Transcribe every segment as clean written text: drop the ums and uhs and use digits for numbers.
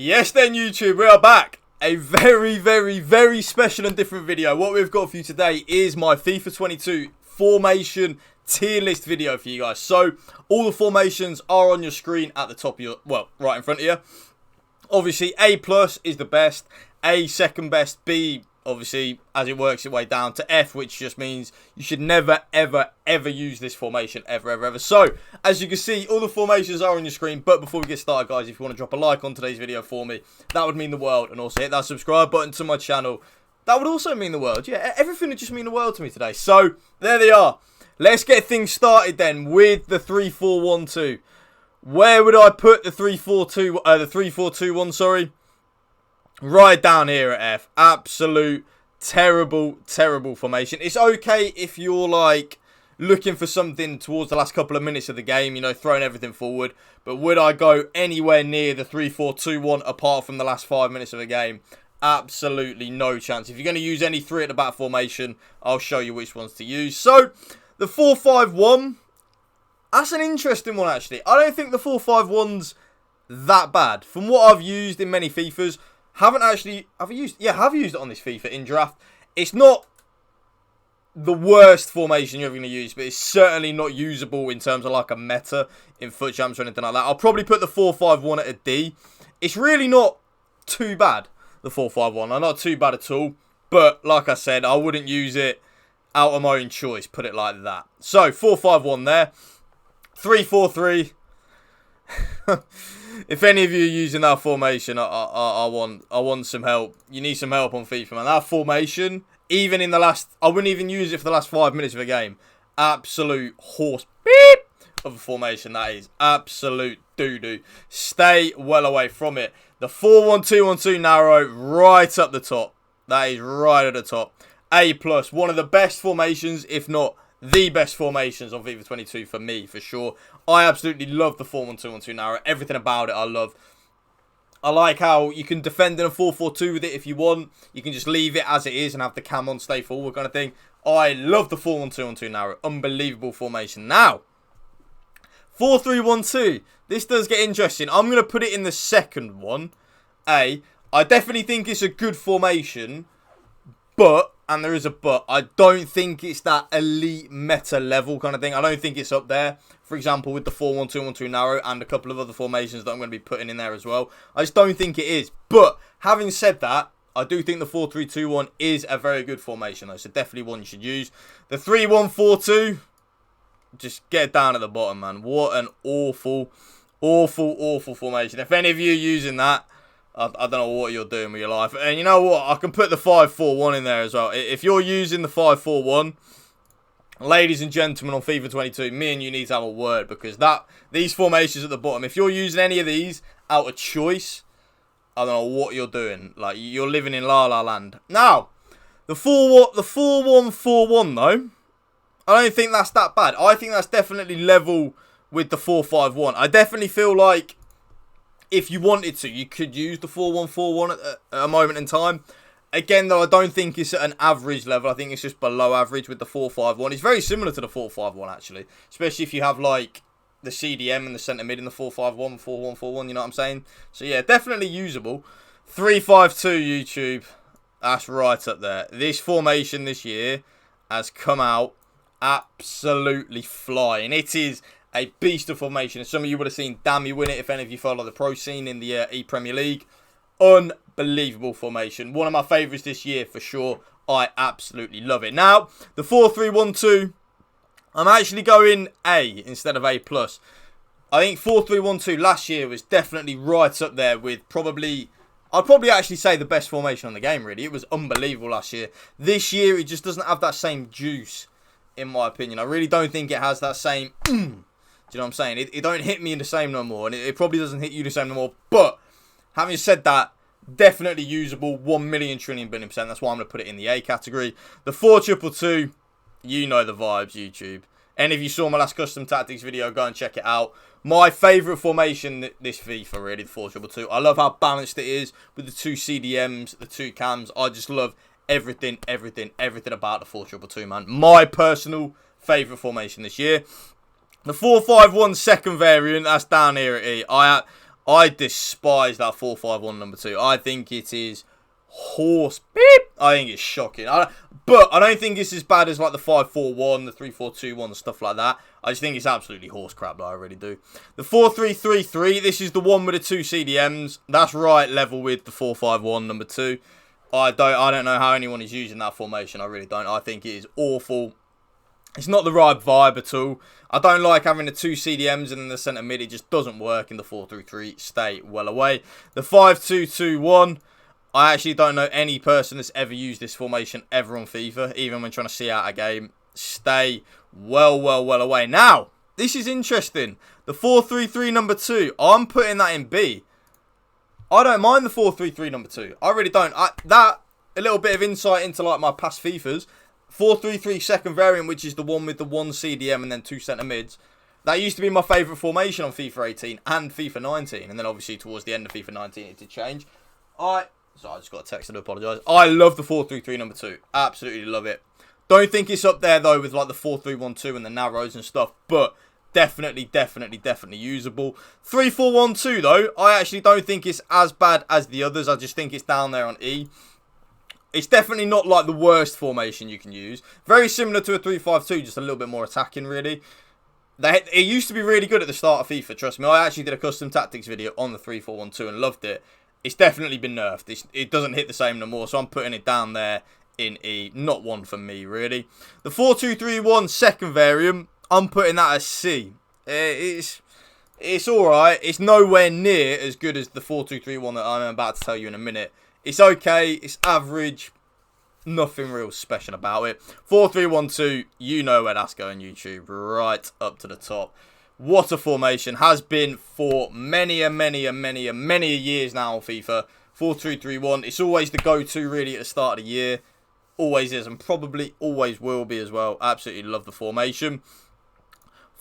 Yes then YouTube, we are back. A very special and different video. What we've got for you today is my FIFA 22 formation tier list video for you guys. So, all the formations are on your screen at the top of your, well, right in front of you. Obviously, A+ is the best, A second best, B obviously as it works its way down to F, which just means you should never ever use this formation ever. So, as you can see, all the formations are on your screen, but before we get started guys, if you want to drop a like on today's video for me, that would mean the world, and also hit that subscribe button to my channel. That would also mean the world. Yeah, everything would just mean the world to me today. So, there they are. Let's get things started then with the 3-4-1-2. Where would I put the 3-4-2-1, sorry? Right down here at F. Absolute terrible formation. It's okay if you're like looking for something towards the last couple of minutes of the game, you know, throwing everything forward. But would I go anywhere near the 3-4-2-1 apart from the last 5 minutes of the game? Absolutely no chance. If you're going to use any 3 at the back formation, I'll show you which ones to use. So, the 4-5-1, that's an interesting one actually. I don't think the 4-5-1's that bad. From what I've used in many FIFAs, have used it on this FIFA in draft. It's not the worst formation you're ever going to use, but it's certainly not usable in terms of like a meta in FUT Champs or anything like that. I'll probably put the 4-5-1 at a D. It's really not too bad, the 4-5-1. I'm not too bad at all, but like I said, I wouldn't use it out of my own choice, put it like that. So, 4-5-1 there. 3-4-3. If any of you are using that formation, I want some help. You need some help on FIFA, man. That formation, even in the last, I wouldn't even use it for the last 5 minutes of a game. Absolute horse beep of a formation, that is. Absolute doo-doo. Stay well away from it. The 4-1-2-1-2 narrow, right up the top. That is right at the top. A+, one of the best formations, if not the best formations on FIFA 22 for me, for sure. I absolutely love the 4-1-2-1-2 narrow. Everything about it I love. I like how you can defend in a 4-4-2 with it if you want. You can just leave it as it is and have the cam on, stay forward kind of thing. I love the 4-1-2-1-2 narrow. Unbelievable formation. Now, 4-3-1-2. This does get interesting. I'm going to put it in the second one. I definitely think it's a good formation, but, and there is a but, I don't think it's that elite meta level kind of thing. I don't think it's up there. For example, with the 4-1-2-1-2 narrow and a couple of other formations that I'm going to be putting in there as well. I just don't think it is. But, having said that, I do think the 4-3-2-1 is a very good formation though. So, definitely one you should use. The 3-1-4-2, just get down at the bottom, man. What an awful formation. If any of you are using that, I don't know what you're doing with your life. And you know what? I can put the 5-4-1 in there as well. If you're using the 5-4-1, ladies and gentlemen on FIFA 22, me and you need to have a word. Because these formations at the bottom, if you're using any of these out of choice, I don't know what you're doing. Like, you're living in La La Land. Now, the 4-1-4-1 though, I don't think that's that bad. I think that's definitely level with the 4-5-1. I definitely feel like if you wanted to, you could use the 4-1-4-1 at a moment in time. Again, though, I don't think it's at an average level. I think it's just below average with the 4-5-1. It's very similar to the 4-5-1, actually. Especially if you have, like, the CDM and the centre mid in the 4-5-1, 4-1-4-1, you know what I'm saying? So, yeah, definitely usable. 3-5-2 YouTube. That's right up there. This formation this year has come out absolutely flying. It is a beast of formation. And some of you would have seen Dammy win it if any of you follow the pro scene in the E-Premier League. Unbelievable formation. One of my favourites this year for sure. I absolutely love it. Now, the 4-3-1-2, I'm actually going A instead of A+. I think 4-3-1-2 last year was definitely right up there with I'd probably actually say the best formation on the game, really. It was unbelievable last year. This year, it just doesn't have that same juice, in my opinion. I really don't think it has that same do you know what I'm saying? It don't hit me in the same no more. And it probably doesn't hit you the same no more. But, having said that, definitely usable. 1,000,000,000,000,000,000%. That's why I'm going to put it in the A category. The 4-2-2, you know the vibes, YouTube. Any of you saw my last custom tactics video, go and check it out. My favourite formation this FIFA, really, the 4-2-2. I love how balanced it is with the 2 CDMs, the 2 cams. I just love everything about the 4-2-2, man. My personal favourite formation this year. The 4-5-1 second variant, that's down here at E. I despise that 4-5-1 number 2. I think it is horse beep. I think it's shocking. But I don't think it's as bad as like the 5-4-1, the 3-4-2-1, stuff like that. I just think it's absolutely horse crap, I really do. The 4-3-3-3, this is the one with the 2 CDMs. That's right level with the 4-5-1 number 2. I don't know how anyone is using that formation. I really don't. I think it is awful. It's not the right vibe at all. I don't like having the 2 CDMs and then the centre mid. It just doesn't work in the 4-3-3. Stay well away. The 5-2-2-1. I actually don't know any person that's ever used this formation ever on FIFA, even when trying to see out a game. Stay well away. Now, this is interesting. The 4-3-3 number 2, I'm putting that in B. I don't mind the 4-3-3 number 2. I really don't. A little bit of insight into like my past FIFAs. 4-3-3 second variant, which is the one with the 1 CDM and then 2 centre mids. That used to be my favourite formation on FIFA 18 and FIFA 19. And then obviously towards the end of FIFA 19 it did change. So I just got a text to apologise. I love the 4-3-3 number 2. Absolutely love it. Don't think it's up there though with like the 4-3-1-2 and the narrows and stuff. But definitely usable. 3-4-1-2 though. I actually don't think it's as bad as the others. I just think it's down there on E. It's definitely not like the worst formation you can use. Very similar to a 3-5-2. Just a little bit more attacking really. It used to be really good at the start of FIFA. Trust me. I actually did a custom tactics video on the 3-4-1-2 and loved it. It's definitely been nerfed. It doesn't hit the same no more, so I'm putting it down there in E. Not one for me, really. The 4-2-3-1 second variant, I'm putting that as C. It's alright. It's nowhere near as good as the 4-2-3-1 that I'm about to tell you in a minute. It's okay. It's average. Nothing real special about it. 4-3-1-2, you know where that's going, YouTube. Right up to the top. What a formation has been for many years now on FIFA. 4-2-3-1. It's always the go-to really at the start of the year. Always is and probably always will be as well. Absolutely love the formation.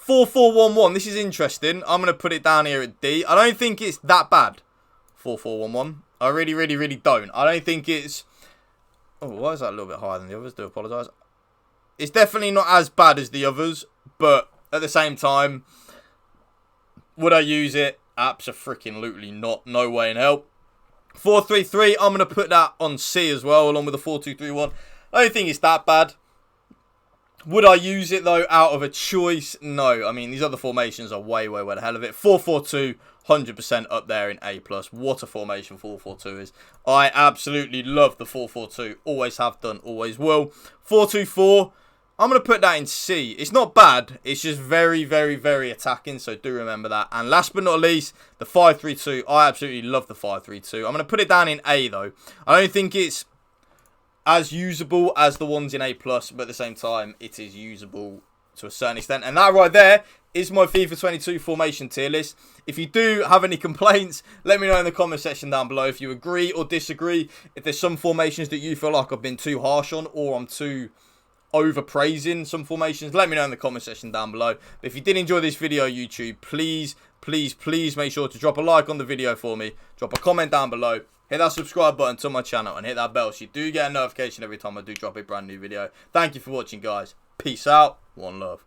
4-4-1-1. This is interesting. I'm going to put it down here at D. I don't think it's that bad. 4-4-1-1. I really don't. I don't think it's... Oh, why is that a little bit higher than the others? Do apologise. It's definitely not as bad as the others. But at the same time... Would I use it? Abso-freaking-lutely not. No way in hell. 4-3-3. I'm going to put that on C as well, along with the 4-2-3-1. I don't think it's that bad. Would I use it, though, out of a choice? No. I mean, these other formations are way the hell of it. 4-4-2, 100% up there in A+. What a formation 4-4-2 is. I absolutely love the 4-4-2. Always have done, always will. 4-2-4. I'm going to put that in C. It's not bad. It's just very attacking. So do remember that. And last but not least, the 5-3-2. I absolutely love the 5-3-2. I'm going to put it down in A, though. I don't think it's as usable as the ones in A+. But at the same time, it is usable to a certain extent. And that right there is my FIFA 22 formation tier list. If you do have any complaints, let me know in the comment section down below. If you agree or disagree. If there's some formations that you feel like I've been too harsh on or I'm too... overpraising some formations, let me know in the comment section down below. But if you did enjoy this video, YouTube, please make sure to drop a like on the video for me, drop a comment down below, hit that subscribe button to my channel and hit that bell so you do get a notification every time I do drop a brand new video. Thank you for watching, guys. Peace out. One love.